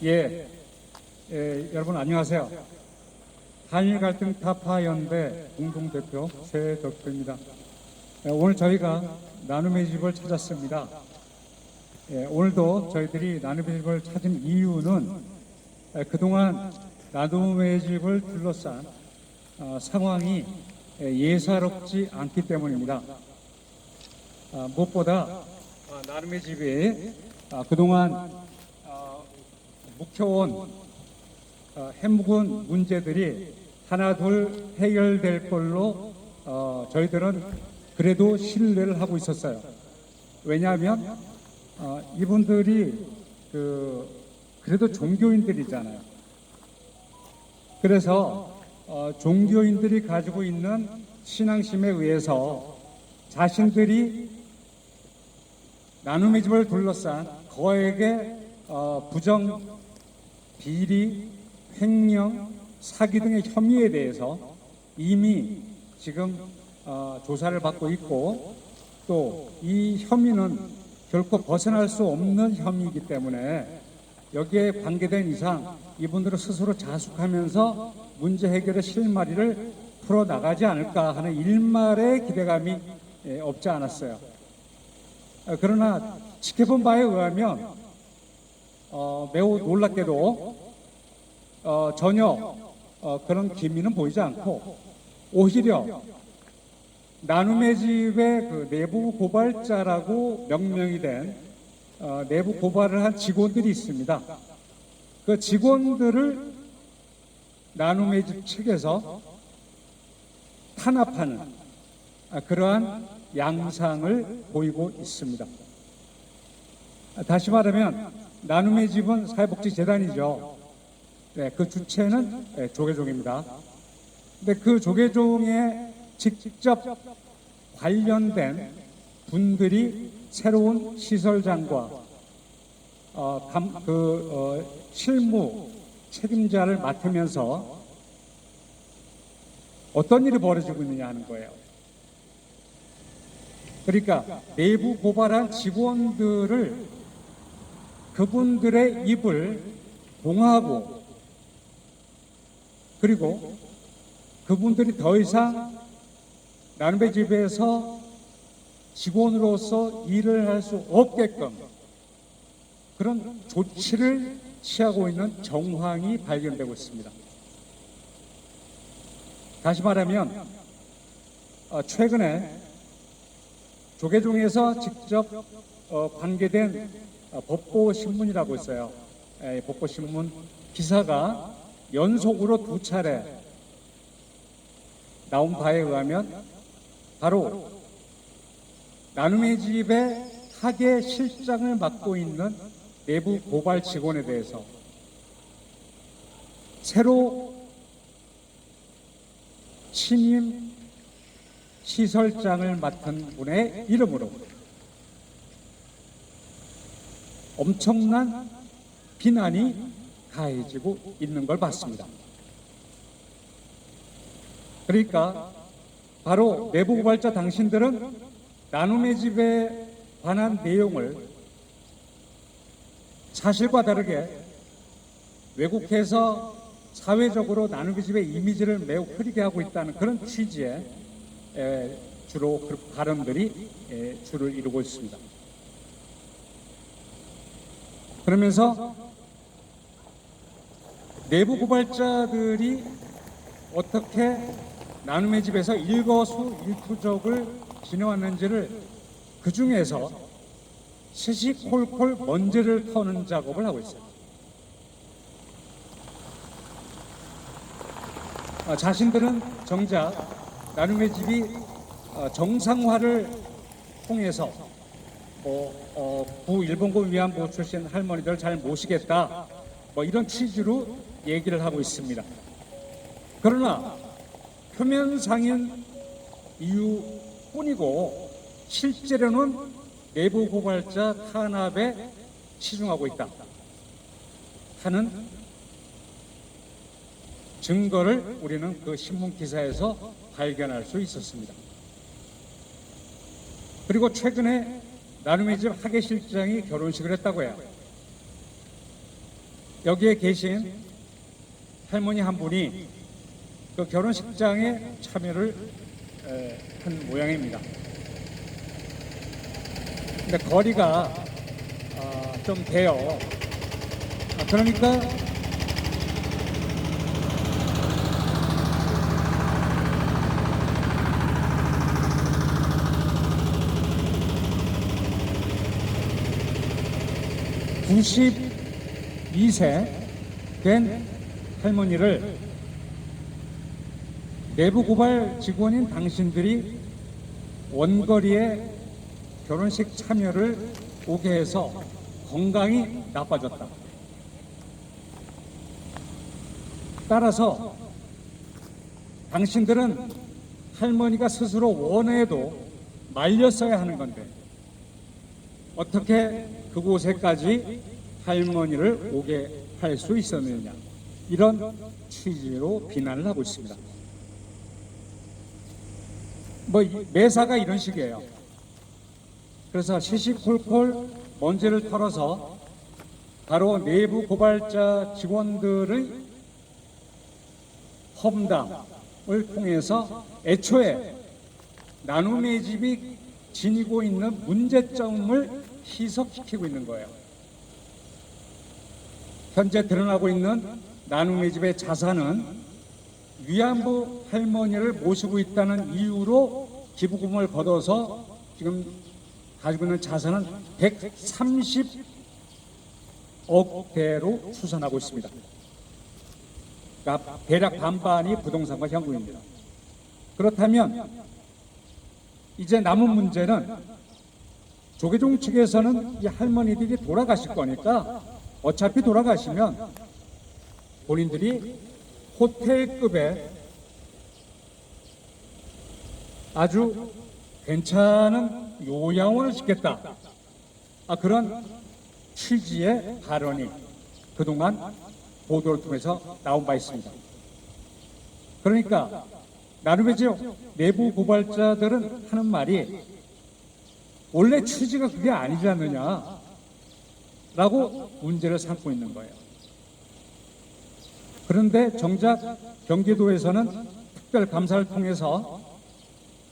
예, 여러분 안녕하세요. 한일 갈등 타파 연대 공동대표 최덕표입니다. 오늘 저희가 나눔의 집을 찾았습니다. 오늘도 저희들이 나눔의 집을 찾은 이유는 그동안 나눔의 집을 둘러싼 상황이 예사롭지 않기 때문입니다. 무엇보다 나눔의 집에 그동안 묵혀온 해묵은 문제들이 하나둘 해결될 걸로 저희들은 그래도 신뢰를 하고 있었어요. 왜냐하면 이분들이 그래도 종교인들이잖아요. 그래서 종교인들이 가지고 있는 신앙심에 의해서 자신들이 나눔의 집을 둘러싼 거액의 부정, 비리, 횡령, 사기 등의 혐의에 대해서 이미 지금 조사를 받고 있고, 또 이 혐의는 결코 벗어날 수 없는 혐의이기 때문에 여기에 관계된 이상 이분들은 스스로 자숙하면서 문제 해결의 실마리를 풀어나가지 않을까 하는 일말의 기대감이 없지 않았어요. 그러나 지켜본 바에 의하면 매우 놀랍게도 전혀 그런 기미는 보이지 않고, 오히려 나눔의 집의 그 내부 고발자라고 명명이 된 내부 고발을 한 직원들이 있습니다. 그 직원들을 나눔의 집 측에서 탄압하는 그러한 양상을 보이고 있습니다. 다시 말하면 나눔의 집은 사회복지재단이죠. 그 주체는 조계종입니다. 근데 그 조계종에 직접 관련된 분들이 새로운 시설장과 실무 책임자를 맡으면서 어떤 일이 벌어지고 있느냐 하는 거예요. 그러니까 내부 고발한 직원들을, 그분들의 입을 봉하고, 그리고 그분들이 더 이상 나눔의 집에서 직원으로서 일을 할 수 없게끔 그런 조치를 취하고 있는 정황이 발견되고 있습니다. 다시 말하면 최근에 조계종에서 직접 관계된 법보신문이라고 있어요. 법보신문 기사가 연속으로 2차례 나온 바에 의하면 바로 나눔의 집의 학예 실장을 맡고 있는 내부 고발 직원에 대해서 새로 신임 시설장을 맡은 분의 이름으로 엄청난 비난이 가해지고 있는 걸 봤습니다. 그러니까 바로 내부 고발자 당신들은 나눔의 집에 관한 내용을 사실과 다르게 왜곡해서 사회적으로 나눔의 집의 이미지를 매우 흐리게 하고 있다는 그런 취지의 주로 발언들이 주를 이루고 있습니다. 그러면서 내부 고발자들이 어떻게 나눔의 집에서 일거수일투족을 지내왔는지를 그 중에서 시시콜콜 먼지를 터는 작업을 하고 있어요. 자신들은 정작 나눔의 집이 정상화를 통해서 구일본군 위안부 출신 할머니들 잘 모시겠다, 이런 취지로 얘기를 하고 있습니다. 그러나 표면상인 이유뿐이고 실제로는 내부 고발자 탄압에 치중하고 있다 하는 증거를 우리는 그 신문 기사에서 발견할 수 있었습니다. 그리고 최근에 나눔의 집 학예실장이 결혼식을 했다고 해요. 여기에 계신 할머니 한 분이 그 결혼식장에 참여를 한 모양입니다. 근데 거리가 좀 돼요. 그러니까 (92세) 된 할머니를 내부 고발 직원인 당신들이 원거리에 결혼식 참여를 오게 해서 건강이 나빠졌다. 따라서 당신들은 할머니가 스스로 원해도 말렸어야 하는 건데 어떻게 그곳에까지 할머니를 오게 할 수 있었느냐, 이런 취지로 비난을 하고 있습니다. 매사가 이런 식이에요. 그래서 시시콜콜 먼지를 털어서 바로 내부 고발자 직원들의 험담을 통해서 애초에 나눔의 집이 지니고 있는 문제점을 희석시키고 있는 거예요. 현재 드러나고 있는 나눔의 집의 자산은 위안부 할머니를 모시고 있다는 이유로 기부금을 걷어서 지금 가지고 있는 자산은 130억대로 추산하고 있습니다. 그러니까 대략 반반이 부동산과 현금입니다. 그렇다면 이제 남은 문제는 조계종 측에서는 이 할머니들이 돌아가실 거니까 어차피 돌아가시면 본인들이 호텔급의 아주 괜찮은 요양원을 짓겠다, 그런 취지의 발언이 그동안 보도를 통해서 나온 바 있습니다. 그러니까 나름의 내부 고발자들은 하는 말이 원래 취지가 그게 아니지 않느냐라고 문제를 삼고 있는 거예요. 그런데 정작 경기도에서는 특별감사를 통해서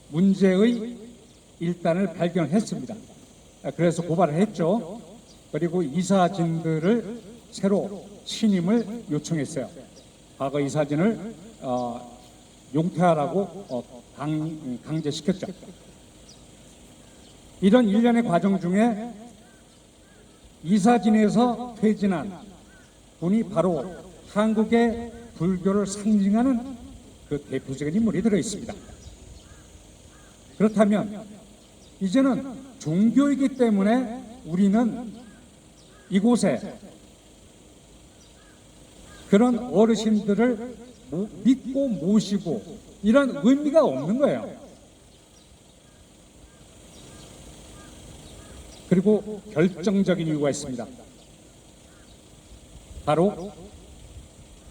문제의 일단을 발견했습니다. 그래서 고발을 했죠. 그리고 이사진들을 새로 신임을 요청했어요. 과거 이사진을 용퇴하라고 강제시켰죠. 이런 일련의 과정 중에 이사진에서 퇴진한 분이 바로 한국의 불교를 상징하는 그 대표적인 인물이 들어있습니다. 그렇다면 이제는 종교이기 때문에 우리는 이곳에 그런 어르신들을 믿고 모시고 이런 의미가 없는 거예요. 그리고 결정적인 이유가 있습니다. 바로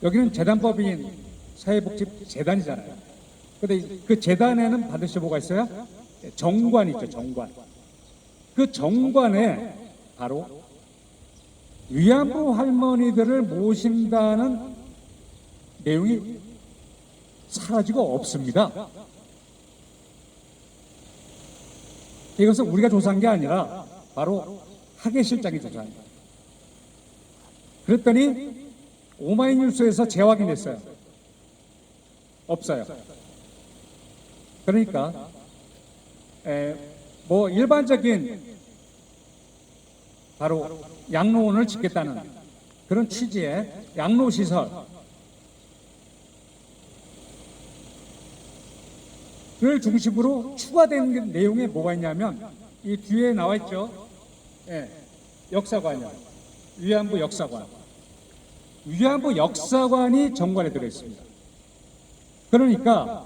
여기는 재단법인 사회복지재단이잖아요. 그런데 그 재단에는 반드시 뭐가 있어요? 정관이 있죠, 정관. 그 정관에 바로 위안부 할머니들을 모신다는 내용이 사라지고 없습니다. 이것은 우리가 조사한 게 아니라 바로 하계실장이 조사합니다. 그랬더니 오마이뉴스에서 재확인했어요. 없어요. 그러니까 일반적인 바로 양로원을 짓겠다는 그런 취지의 양로시설을 중심으로 추가된 내용에 뭐가 있냐면 이 뒤에 나와 있죠. 역사관이요. 위안부 역사관. 위안부 역사관이 정관에 들어있습니다. 그러니까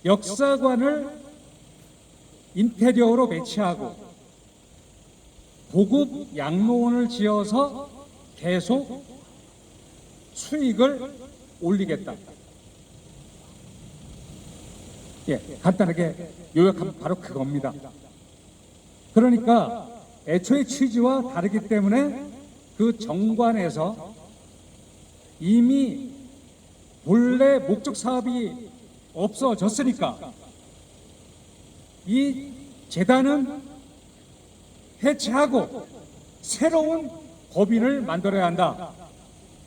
역사관을 인테리어로 배치하고 고급 양로원을 지어서 계속 수익을 올리겠다. 간단하게 요약하면 바로 그겁니다. 그러니까 애초의 취지와 다르기 때문에 그 정관에서 이미 본래 목적 사업이 없어졌으니까 이 재단은 해체하고 새로운 법인을 만들어야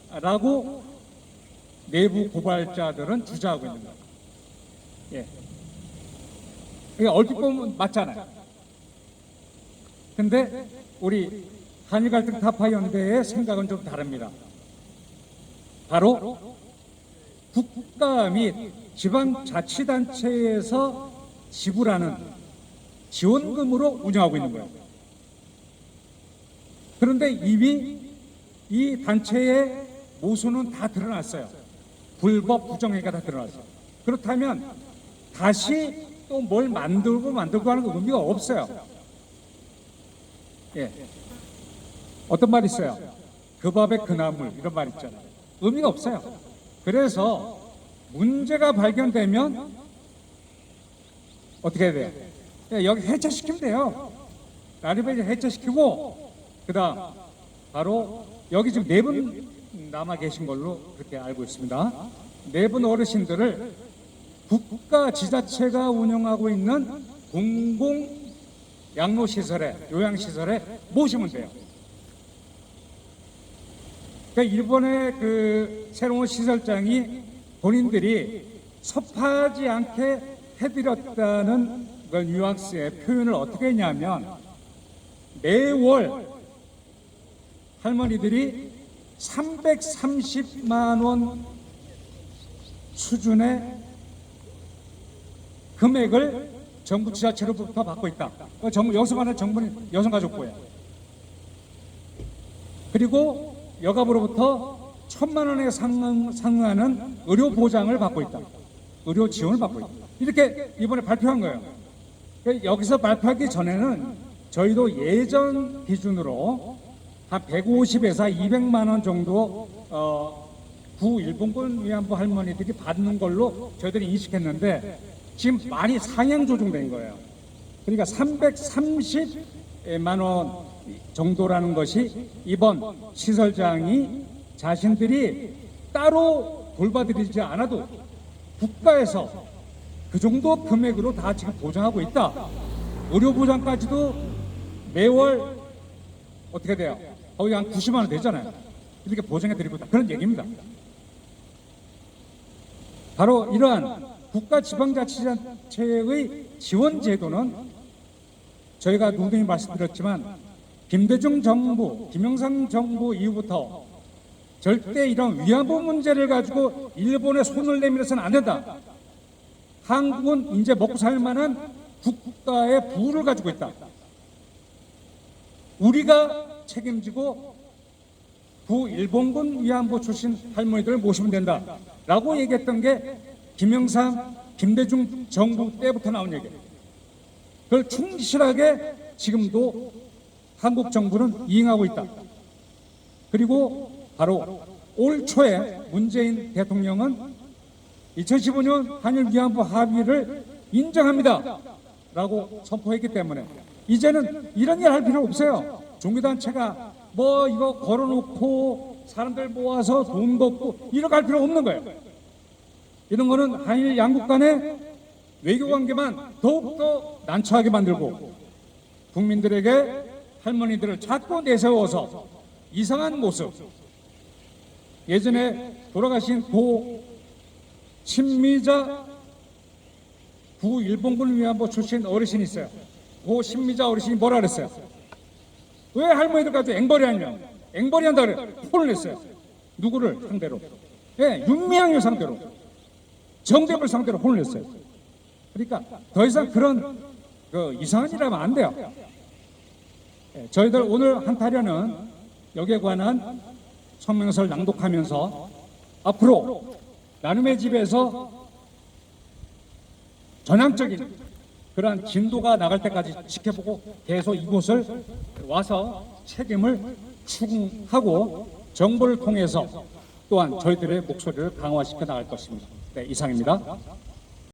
한다라고 내부 고발자들은 주장하고 있는 거예요. 예. 이게 얼핏 보면 맞잖아요. 근데 우리 한일갈등 타파연대의 생각은 좀 다릅니다. 바로 국가 및 지방자치단체에서 지불하는 지원금으로 운영하고 있는 거예요. 그런데 이미 이 단체의 모순은 다 드러났어요. 불법 부정행위가 다 드러났어요. 그렇다면 다시 또 뭘 만들고 하는 의미가 없어요. 예. 어떤 말 있어요? 그 밥에 그 나물 이런 말 있잖아요. 의미가 없어요. 그래서 문제가 발견되면 어떻게 해야 돼요? 예, 여기 해체시키면 돼요. 나리베이 해체시키고 그다음 바로 여기 지금 4분 남아 계신 걸로 그렇게 알고 있습니다. 4분 어르신들을 국가 지자체가 운영하고 있는 공공 양로시설에 요양시설에 모시면 돼요. 그러니까 일본의 그 새로운 시설장이 본인들이 섭하지 않게 해드렸다는 그 뉘앙스의 표현을 어떻게 했냐면 매월 할머니들이 330만 원 수준의 금액을 정부 지자체로부터 받고 있다. 여기서 말하는 정부는 여성가족부예요. 그리고 여가부로부터 1,000만 원에 상응하는 의료 보장을 받고 있다. 의료 지원을 받고 있다. 이렇게 이번에 발표한 거예요. 여기서 발표하기 전에는 저희도 예전 기준으로 한 150에서 200만 원 정도 구일본군 위안부 할머니들이 받는 걸로 저희들이 인식했는데 지금 많이 상향 조정된 거예요. 그러니까 330만 원 정도라는 것이 이번 시설장이 자신들이 따로 돌봐드리지 않아도 국가에서 그 정도 금액으로 다 지금 보장하고 있다. 의료보장까지도 매월 어떻게 돼요? 거의 한 90만 원 되잖아요. 이렇게 보장해드리고 있다. 그런 얘기입니다. 바로 이러한 국가지방자치단체의 지원 제도는 저희가 누누이 말씀드렸지만 김대중 정부, 김영삼 정부 이후부터 절대 이런 위안부 문제를 가지고 일본에 손을 내밀어서는 안 된다. 한국은 이제 먹고 살 만한 국가의 부를 가지고 있다. 우리가 책임지고 구일본군 위안부 출신 할머니들을 모시면 된다. 라고 얘기했던 게 김영삼, 김대중 정부 때부터 나온 얘기예요. 그걸 충실하게 지금도 한국 정부는 이행하고 있다. 그리고 바로 올 초에 문재인 대통령은 2015년 한일 위안부 합의를 인정합니다. 라고 선포했기 때문에 이제는 이런 일 할 필요 없어요. 종교단체가 뭐 이거 걸어놓고 사람들 모아서 돈 걷고 이렇게 할 필요 없는 거예요. 이런 거는 한일 양국 간의 외교관계만 더욱더 난처하게 만들고 국민들에게 할머니들을 자꾸 내세워서 이상한 모습. 예전에 돌아가신 고 신미자 구일본군 위안부 출신 어르신이 있어요. 고 신미자 어르신이 뭐라 그랬어요? 왜 할머니들 가지고 앵벌이 하냐? 앵벌이 한다 그래. 혼을 냈어요. 누구를 상대로? 예, 윤미향을 상대로. 정대를 상대로 혼을 냈어요. 그러니까 더 이상 그런 이상한 일 하면 안 돼요. 예, 저희들 오늘 한타련은 여기에 관한 성명서를 낭독하면서 앞으로 나눔의 집에서 전향적인 그러한 진도가 나갈 때까지 지켜보고 계속 이곳을 와서 책임을 추궁하고 정부를 통해서 또한 저희들의 목소리를 강화시켜 나갈 것입니다. 네, 이상입니다.